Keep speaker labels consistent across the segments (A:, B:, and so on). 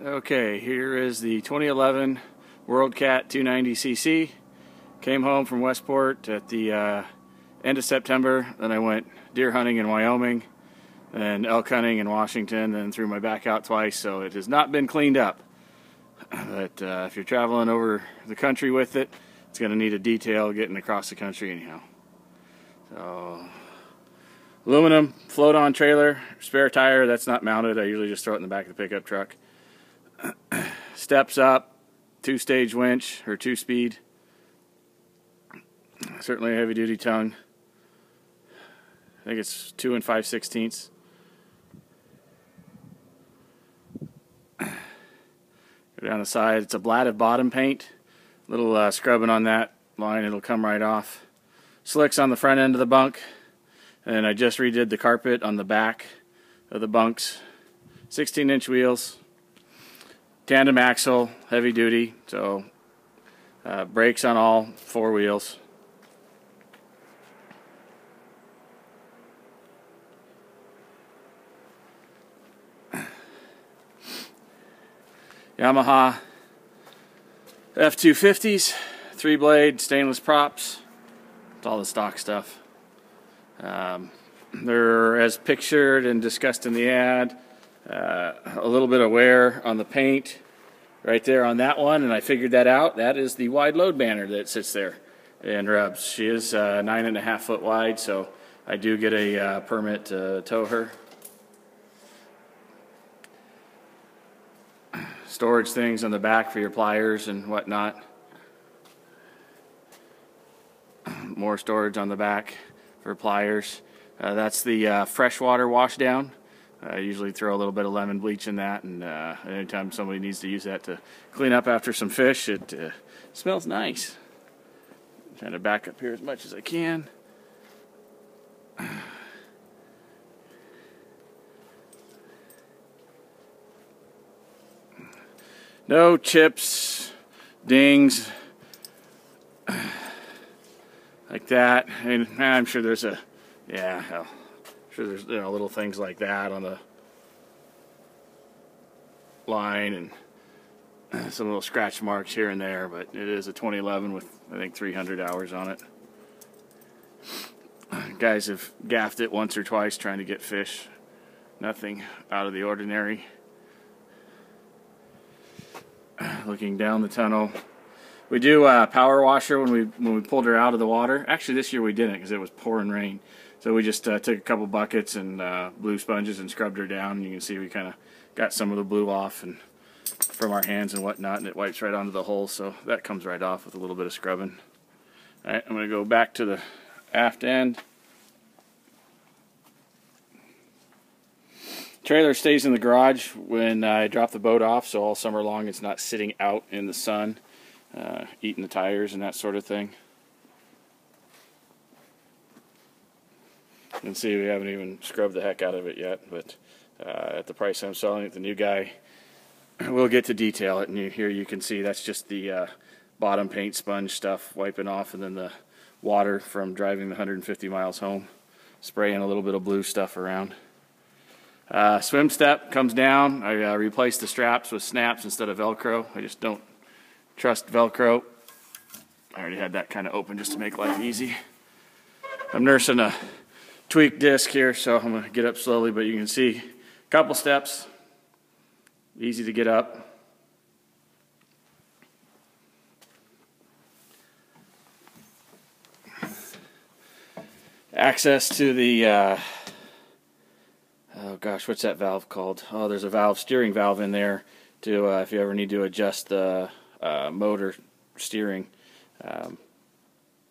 A: Okay, here is the 2011 WorldCat 290cc. Came home from Westport at the end of September. Then I went deer hunting in Wyoming, and elk hunting in Washington, and threw my back out twice, so it has not been cleaned up. But if you're traveling over the country with it, it's going to need a detail getting across the country anyhow. So, aluminum float-on trailer, spare tire that's not mounted. I usually just throw it in the back of the pickup truck. Steps up, 2-stage winch or 2-speed. Certainly a heavy-duty tongue. I think it's 2 5/16. Go down the side. It's a blatted bottom paint. Little scrubbing on that line, it'll come right off. Slicks on the front end of the bunk, and I just redid the carpet on the back of the bunks. 16-inch wheels. Tandem axle, heavy duty, so brakes on all 4 wheels. Yamaha F250s, 3-blade stainless props. It's all the stock stuff. They're as pictured and discussed in the ad. A little bit of wear on the paint right there on that one, and I figured that out. That is the wide load banner that sits there and rubs. She is 9.5 foot wide, so I do get a permit to tow her. Storage things on the back for your pliers and whatnot. More storage on the back for pliers. That's the freshwater wash down. I usually throw a little bit of lemon bleach in that, and anytime somebody needs to use that to clean up after some fish, it smells nice. I'm trying to back up here as much as I can. No chips, dings, like that. And I'm sure there's there's little things like that on the line, and some little scratch marks here and there, but it is a 2011 with, I think, 300 hours on it. Guys have gaffed it once or twice trying to get fish. Nothing out of the ordinary. Looking down the tunnel. We do power wash her when we pulled her out of the water. Actually, this year we didn't because it was pouring rain. So we just took a couple buckets and blue sponges and scrubbed her down. And you can see we kind of got some of the blue off and from our hands and whatnot, and it wipes right onto the hole. So that comes right off with a little bit of scrubbing. All right, I'm going to go back to the aft end. Trailer stays in the garage when I drop the boat off, so all summer long it's not sitting out in the sun, eating the tires and that sort of thing. You can see we haven't even scrubbed the heck out of it yet, but at the price I'm selling it, the new guy will get to detail it. And here you can see that's just the bottom paint sponge stuff wiping off, and then the water from driving the 150 miles home, spraying a little bit of blue stuff around. Swim step comes down. I replaced the straps with snaps instead of Velcro. I just don't trust Velcro. I already had that kind of open just to make life easy. I'm nursing a tweaked disc here, so I'm going to get up slowly, but you can see a couple steps. Easy to get up. Access to the oh gosh, what's that valve called? Oh, there's a valve, steering valve in there to if you ever need to adjust the motor steering.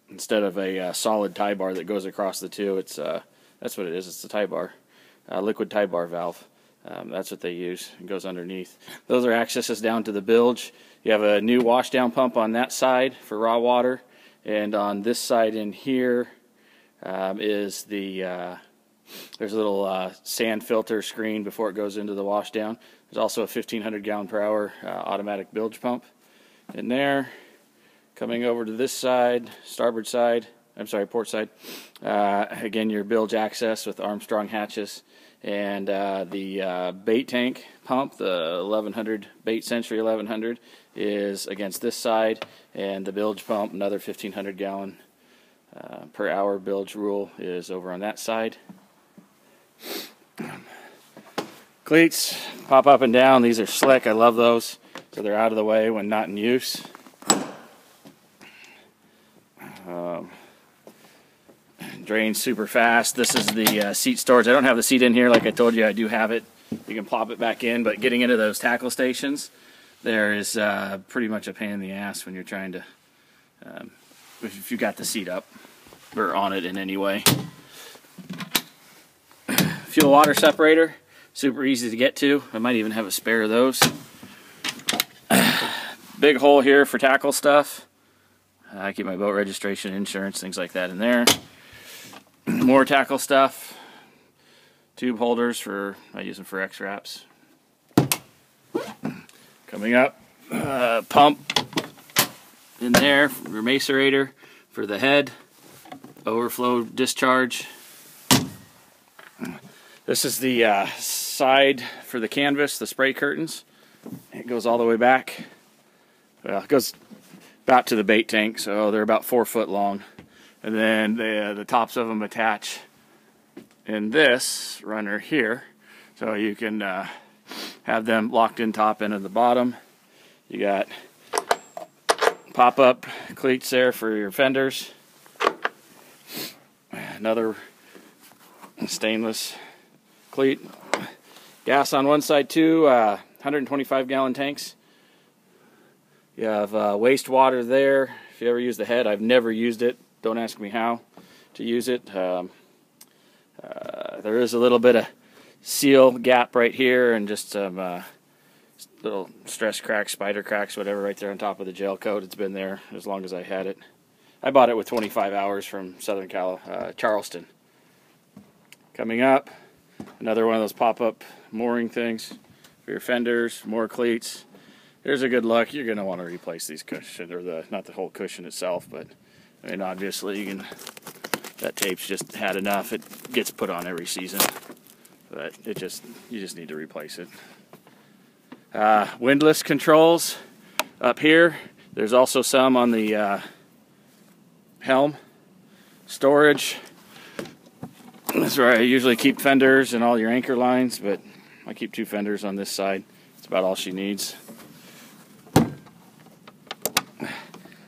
A: Instead of a solid tie bar that goes across the two, it's that's what it is. It's the tie bar, liquid tie bar valve. That's what they use. It goes underneath. Those are accesses down to the bilge. You have a new wash down pump on that side for raw water, and on this side in here is the there's a little sand filter screen before it goes into the wash down. There's also a 1,500 gallon per hour automatic bilge pump in there. Coming over to this side, starboard side, I'm sorry, port side. Again, your bilge access with Armstrong hatches, and the bait tank pump, the 1100 Bait Century 1100, is against this side, and the bilge pump, another 1500 gallon per hour bilge rule, is over on that side. Cleats pop up and down. These are slick. I love those, so they're out of the way when not in use. Drains super fast. This is the seat storage. I don't have the seat in here like I told you. I do have it. You can plop it back in, but getting into those tackle stations, there is pretty much a pain in the ass when you're trying to, if you got the seat up or on it in any way. Fuel water separator, super easy to get to. I might even have a spare of those. Big hole here for tackle stuff. I keep my boat registration, insurance, things like that in there. More tackle stuff. Tube holders for, I use them for X-Wraps. Coming up, pump in there, for macerator for the head, overflow discharge. This is the side for the canvas, the spray curtains. It goes all the way back. Well, it goes about to the bait tank, so they're about 4 foot long. And then the tops of them attach in this runner here, so you can have them locked in top end and the bottom. You got pop-up cleats there for your fenders. Another stainless cleat. Gas on one side too, 125 gallon tanks. You have wastewater there. If you ever use the head, I've never used it. Don't ask me how to use it. There is a little bit of seal gap right here, and just some little stress cracks, spider cracks, whatever, right there on top of the gel coat. It's been there as long as I had it. I bought it with 25 hours from Southern Charleston. Coming up, another one of those pop-up mooring things for your fenders, more cleats. There's a good luck you're going to want to replace these cushions, or not the whole cushion itself, but I mean, obviously, that tape's just had enough. It gets put on every season, but you just need to replace it. Windlass controls up here. There's also some on the helm. Storage. That's where I usually keep fenders and all your anchor lines, but I keep 2 fenders on this side. It's about all she needs.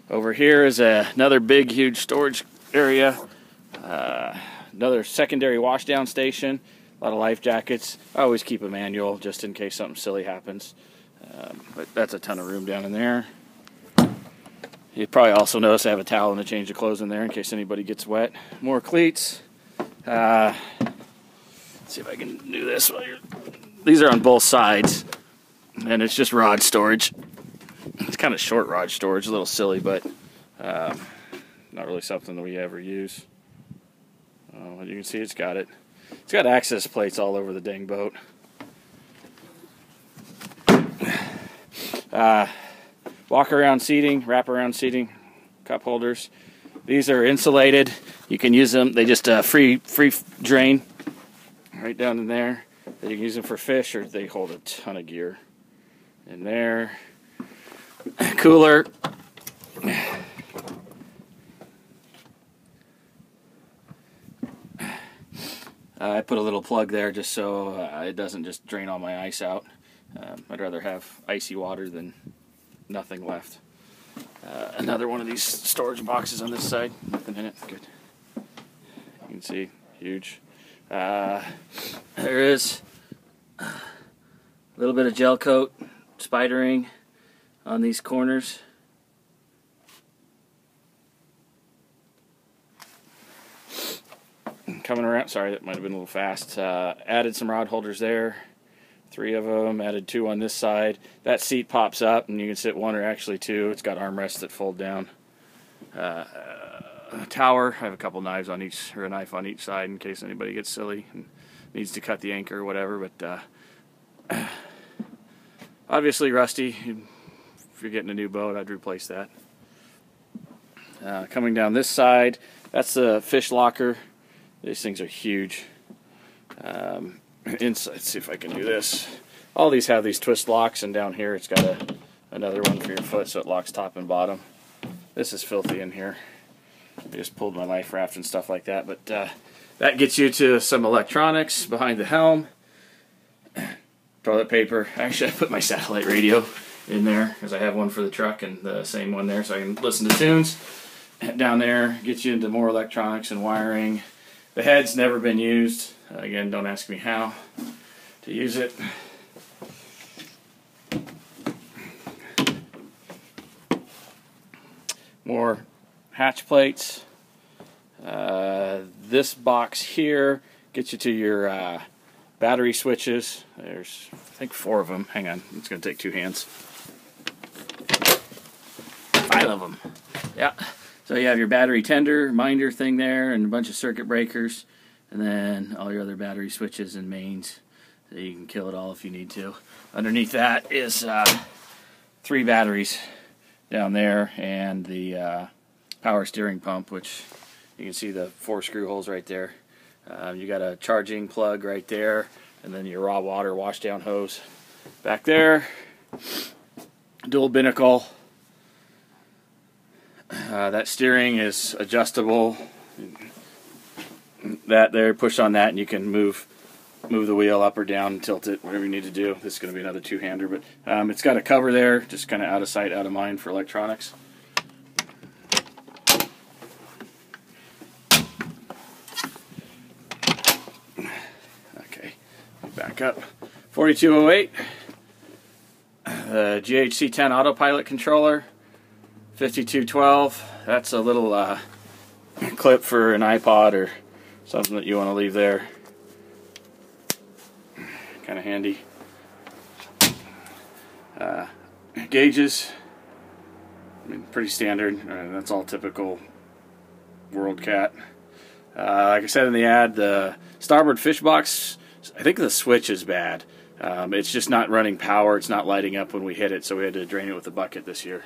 A: Over here is another big, huge storage area. Another secondary washdown station. A lot of life jackets. I always keep a manual just in case something silly happens. But that's a ton of room down in there. You probably also notice I have a towel and a change of clothes in there in case anybody gets wet. More cleats. Let's see if I can do this. These are on both sides, and it's just rod storage. It's kind of short rod storage, a little silly, but not really something that we ever use. You can see it's got access plates all over the dang boat. Walk around seating, wrap around seating, cup holders. These are insulated. You can use them. They just free drain right down in there. You can use them for fish, or they hold a ton of gear in there. Cooler. I put a little plug there just so it doesn't just drain all my ice out. I'd rather have icy water than nothing left. Another one of these storage boxes on this side. Nothing in it. Good. You can see, huge. There is a little bit of gel coat, spidering on these corners. Coming around, sorry, that might have been a little fast. Added some rod holders there, 3 of them. Added 2 on this side. That seat pops up, and you can sit 1 or actually 2. It's got armrests that fold down. A tower. I have a couple knives on each, or a knife on each side in case anybody gets silly and needs to cut the anchor or whatever. But obviously rusty. If you're getting a new boat, I'd replace that. Coming down this side, that's the fish locker. These things are huge. inside. Let's see if I can do this. All these have these twist locks, and down here it's got another one for your foot, so it locks top and bottom. This is filthy in here. I just pulled my life raft and stuff like that, but that gets you to some electronics behind the helm. Toilet paper. Actually, I put my satellite radio in there because I have one for the truck and the same one there, so I can listen to tunes. Down there gets you into more electronics and wiring. The head's never been used. Again, don't ask me how to use it. More hatch plates. This box here gets you to your battery switches. There's, I think, 4 of them. Hang on, it's going to take 2 hands. 5 of them. Yeah. So you have your battery tender, minder thing there, and a bunch of circuit breakers, and then all your other battery switches and mains. So you can kill it all if you need to. Underneath that is 3 batteries down there, and the power steering pump, which you can see the 4 screw holes right there. You got a charging plug right there, and then your raw water washdown hose back there. Dual binnacle. That steering is adjustable. That there, push on that, and you can move the wheel up or down, tilt it, whatever you need to do. This is going to be another 2-hander, but it's got a cover there, just kind of out of sight, out of mind for electronics. Okay, back up. 4208, the GHC 10 autopilot controller. 5212, that's a little clip for an iPod or something that you want to leave there. Kind of handy. Gauges, I mean, pretty standard. That's all typical WorldCat. Like I said in the ad, the starboard fish box, I think the switch is bad. It's just not running power. It's not lighting up when we hit it, so we had to drain it with a bucket this year.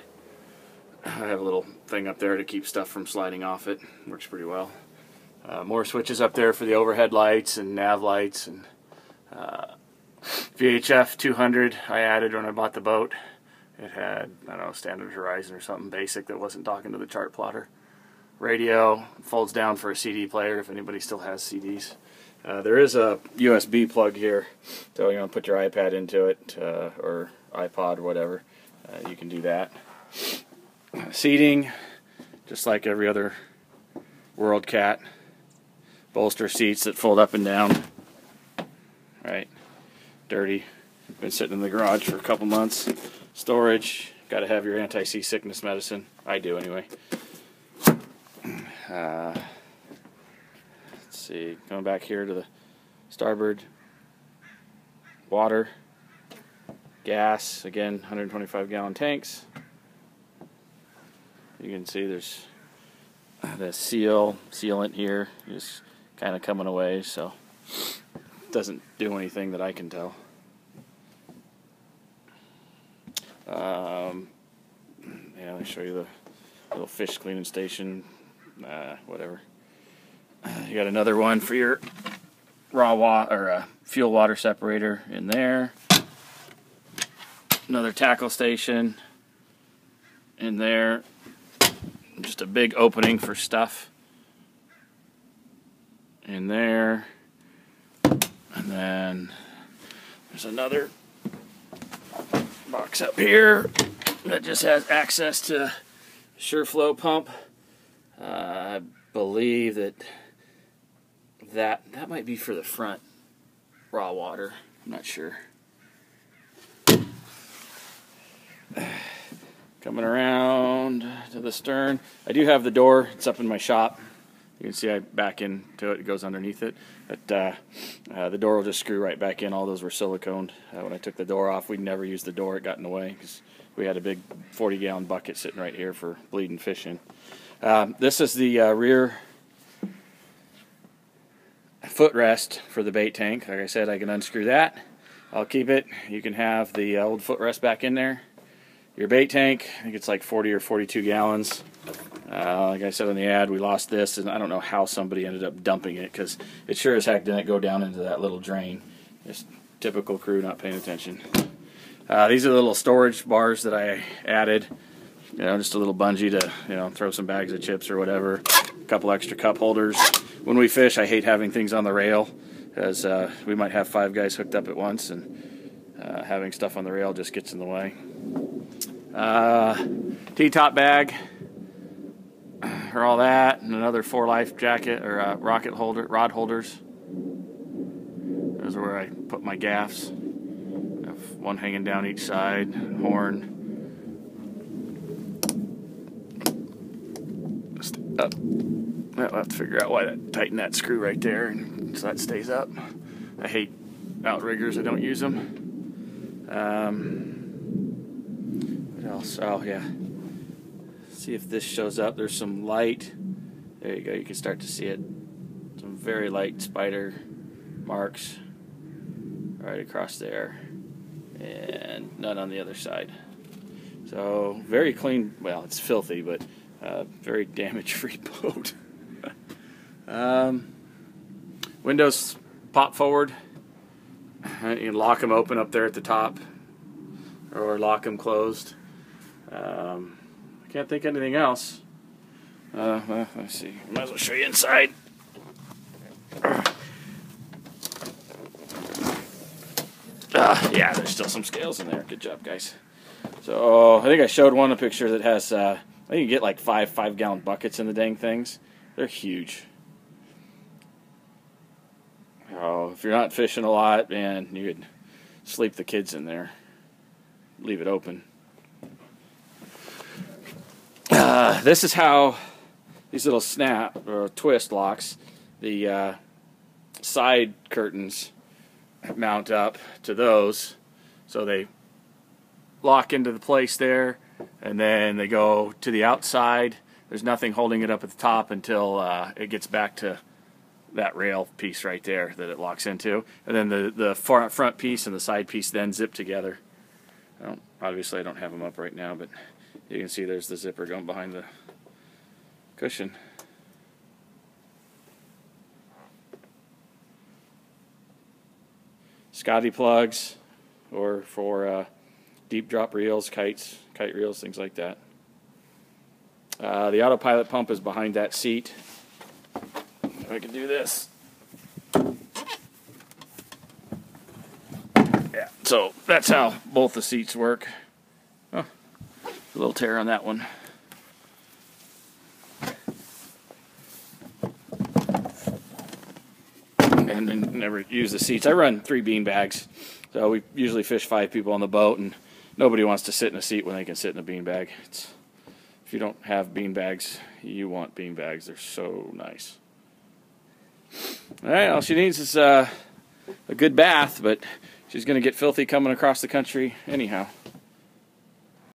A: I have a little thing up there to keep stuff from sliding off it. Works pretty well. More switches up there for the overhead lights and nav lights, and VHF 200 I added when I bought the boat. It had, I don't know, standard horizon or something basic that wasn't talking to the chart plotter. Radio folds down for a CD player if anybody still has CDs. There is a USB plug here, so you want to put your iPad into it or iPod or whatever. You can do that. Seating, just like every other WorldCat. Bolster seats that fold up and down. Right, dirty. Been sitting in the garage for a couple months. Storage, got to have your anti-seasickness medicine. I do anyway. Let's see, going back here to the starboard. Water, gas, again 125 gallon tanks. You can see there's the sealant here is kind of coming away, so it doesn't do anything that I can tell. Yeah, let me show you the little fish cleaning station. Whatever. You got another one for your raw water or fuel water separator in there. Another tackle station in there. Just a big opening for stuff in there. And then there's another box up here that just has access to SureFlow pump. I believe that might be for the front raw water. I'm not sure. Coming around to the stern. I do have the door. It's up in my shop. You can see I back into it. It goes underneath it. But the door will just screw right back in. All those were siliconed. When I took the door off, we'd never used the door. It got in the way because we had a big 40-gallon bucket sitting right here for bleeding fish in. This is the rear footrest for the bait tank. Like I said, I can unscrew that. I'll keep it. You can have the old footrest back in there. Your bait tank, I think it's like 40 or 42 gallons. Like I said in the ad, we lost this, and I don't know how somebody ended up dumping it because it sure as heck didn't go down into that little drain. Just typical crew not paying attention. These are the little storage bars that I added. You know, just a little bungee to, you know, throw some bags of chips or whatever. A couple extra cup holders. When we fish, I hate having things on the rail, because we might have 5 guys hooked up at once, and having stuff on the rail just gets in the way. T-top bag for all that, and another 4 life jacket or rod holders. Those are where I put my gaffs. I have one hanging down each side, horn. Up. I'll have to figure out why that tighten that screw right there, and so that stays up. I hate outriggers. I don't use them. What else? Oh yeah. See if this shows up. There's some light. There you go. You can start to see it. Some very light spider marks right across there, and none on the other side. So very clean. Well, it's filthy, but very damage-free boat. Windows pop forward. You can lock them open up there at the top, or lock them closed. I can't think of anything else. Well, let's see. Might as well show you inside. Yeah, there's still some scales in there. Good job, guys. So I think I showed one a picture that has. I think you get like 5-gallon buckets in the dang things. They're huge. Oh, if you're not fishing a lot, man, you could sleep the kids in there. Leave it open. This is how these little snap or twist locks, the side curtains mount up to those, so they lock into the place there, and then they go to the outside. There's nothing holding it up at the top until it gets back to that rail piece right there that it locks into, and then the front piece and the side piece then zip together. Obviously I don't have them up right now, but you can see there's the zipper going behind the cushion. Scotty plugs, or for deep drop reels, kite reels, things like that. The autopilot pump is behind that seat. If I can do this. Yeah, so that's how both the seats work. Oh, a little tear on that one. And then never use the seats. I run 3 bean bags, so we usually fish 5 people on the boat, and nobody wants to sit in a seat when they can sit in a bean bag. If you don't have bean bags, you want bean bags. They're so nice. All right, all she needs is a good bath, but she's going to get filthy coming across the country anyhow.